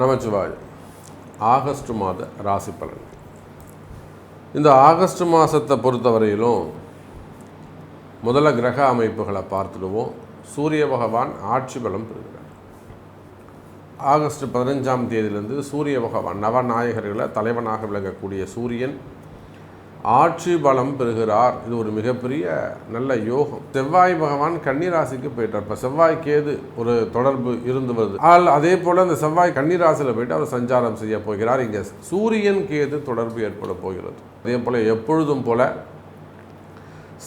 நமச்சிவாய். August மாத ராசி பலன். இந்த ஆகஸ்ட் மாதத்தை பொறுத்தவரையிலும் முதல்ல கிரக அமைப்புகளை பார்த்துடுவோம். சூரிய பகவான் ஆட்சி பலம் பெறுகிறார். ஆகஸ்ட் 15ஆம் தேதியிலிருந்து சூரிய பகவான் நவநாயகர்களை தலைவனாக விளங்கக்கூடிய சூரியன் ஆட்சி பலம் பெறுகிறார். இது ஒரு மிகப்பெரிய நல்ல யோகம். செவ்வாய் பகவான் கன்னிராசிக்கு போயிட்டார். இப்போ செவ்வாய் கேது ஒரு தொடர்பு இருந்து வருது. அதே போல் அந்த செவ்வாய் கன்னிராசியில் போயிட்டு அவர் சஞ்சாரம் செய்ய போகிறார். இங்கே சூரியன் கேது தொடர்பு ஏற்பட போகிறது. அதே போல் எப்பொழுதும் போல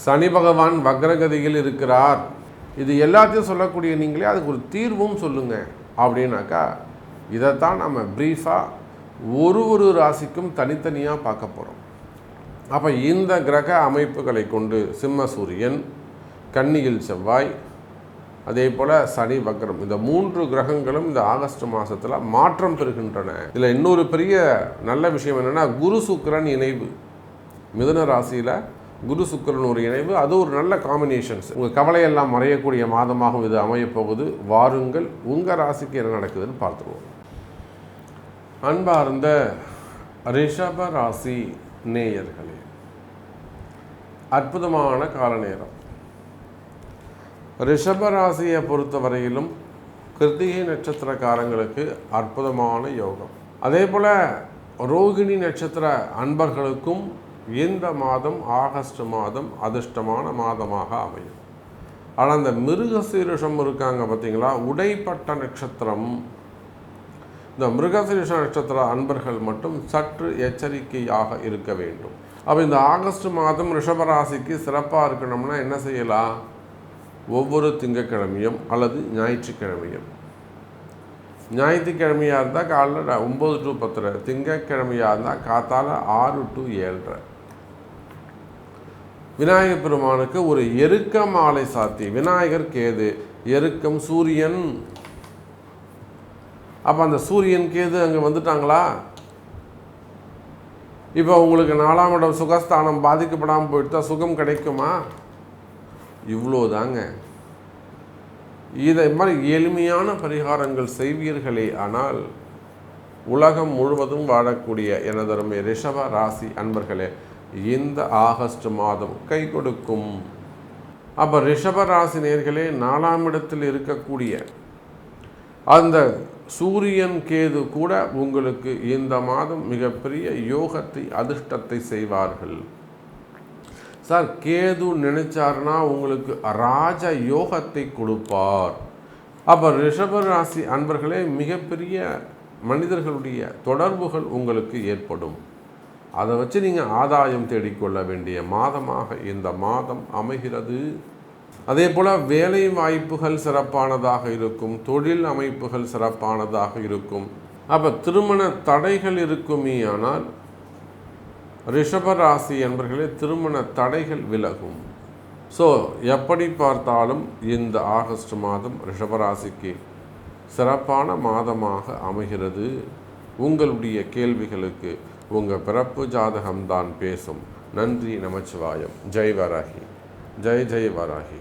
சனி பகவான் வக்ரகதியில் இருக்கிறார். இது எல்லாத்தையும் சொல்லக்கூடிய நீங்களே அதுக்கு ஒரு தீர்வும் சொல்லுங்கள் அப்படின்னாக்கா இதைத்தான் நம்ம ப்ரீஃபாக ஒரு ராசிக்கும் தனித்தனியாக பார்க்க போகிறோம். அப்போ இந்த கிரக அமைப்புகளை கொண்டு சிம்ம சூரியன், கன்னியில் செவ்வாய், அதே போல் சனி வக்ரம், இந்த 3 கிரகங்களும் இந்த ஆகஸ்ட் மாதத்தில் மாற்றம் பெறுகின்றன. இதில் இன்னொரு பெரிய நல்ல விஷயம் என்னென்னா குரு சுக்கிரன் இணைவு. மிதுன ராசியில் குரு சுக்கிரன் ஒரு இணைவு, அது ஒரு நல்ல காம்பினேஷன்ஸ். உங்கள் கவலையெல்லாம் மறையக்கூடிய மாதமாகவும் இது அமையப்போகுது. வாருங்கள் உங்கள் ராசிக்கு என்ன நடக்குதுன்னு பார்த்துருவோம். அன்பார்ந்த ரிஷப ராசி நேயர்களே, அற்புதமான கால நேரம். ரிஷபராசியை பொறுத்தவரையிலும் கிருத்திகை நட்சத்திரக்காரங்களுக்கு அற்புதமான யோகம். அதே போல் ரோகிணி நட்சத்திர அன்பர்களுக்கும் இந்த மாதம் ஆகஸ்ட் மாதம் அதிர்ஷ்டமான மாதமாக அமையும். ஆனால் அந்த மிருகசீரிஷம் இருக்காங்க பார்த்தீங்களா, உடைப்பட்ட நட்சத்திரம், இந்த மிருகசீரிஷ நட்சத்திர அன்பர்கள் மட்டும் சற்று எச்சரிக்கையாக இருக்க வேண்டும். அப்போ இந்த ஆகஸ்ட் மாதம் ரிஷபராசிக்கு சிறப்பாக இருக்கணும்னா என்ன செய்யலாம்? ஒவ்வொரு திங்கட்கிழமையும் அல்லது ஞாயிற்றுக்கிழமையும், ஞாயிற்றுக்கிழமையாக இருந்தால் காலைல 9 to 10, திங்கட்கிழமையாக இருந்தால் காத்தால 6 to 7:30 விநாயகர் பெருமானுக்கு ஒரு எருக்க மாலை சாத்தி, விநாயகர் கேது எருக்கம் சூரியன். அப்போ அந்த சூரியன் கேது அங்கே வந்துட்டாங்களா? இப்போ உங்களுக்கு 4ஆம் இடம் சுகஸ்தானம் பாதிக்கப்படாமல் போயிட்டு சுகம் கிடைக்குமா? இவ்வளோதாங்க. இதை மாதிரி எளிமையான பரிகாரங்கள் செய்வீர்களே ஆனால் உலகம் முழுவதும் வாழக்கூடிய எனதருமை ரிஷப ராசி அன்பர்களே, இந்த ஆகஸ்ட் மாதம் கை கொடுக்கும். அப்போ ரிஷப ராசி நேயர்களே, 4ஆம் இடத்தில் இருக்கக்கூடிய அந்த சூரியன் கேது கூட உங்களுக்கு இந்த மாதம் மிகப்பெரிய யோகத்தை அதிர்ஷ்டத்தை செய்வார்கள். சார், கேது நினைச்சார்னா உங்களுக்கு ராஜ யோகத்தை கொடுப்பார். அப்போ ரிஷபராசி அன்பர்களே, மிகப்பெரிய மனிதர்களுடைய தொடர்புகள் உங்களுக்கு ஏற்படும். அதை வச்சு நீங்கள் ஆதாயம் தேடிக்கொள்ள வேண்டிய மாதமாக இந்த மாதம் அமைகிறது. அதே போல் வேலை வாய்ப்புகள் சிறப்பானதாக இருக்கும், தொழில் அமைப்புகள் சிறப்பானதாக இருக்கும். அப்போ திருமண தடைகள் இருக்குமே ஆனால் ரிஷபராசி என்பர்களே திருமண தடைகள் விலகும். ஸோ எப்படி பார்த்தாலும் இந்த ஆகஸ்ட் மாதம் ரிஷபராசிக்கு சிறப்பான மாதமாக அமைகிறது. உங்களுடைய கேள்விகளுக்கு உங்கள் பிறப்பு ஜாதகம்தான் பேசும். நன்றி, நமச்சிவாயம். ஜெய் வராகி, ஜெய் ஜெய் வராகி.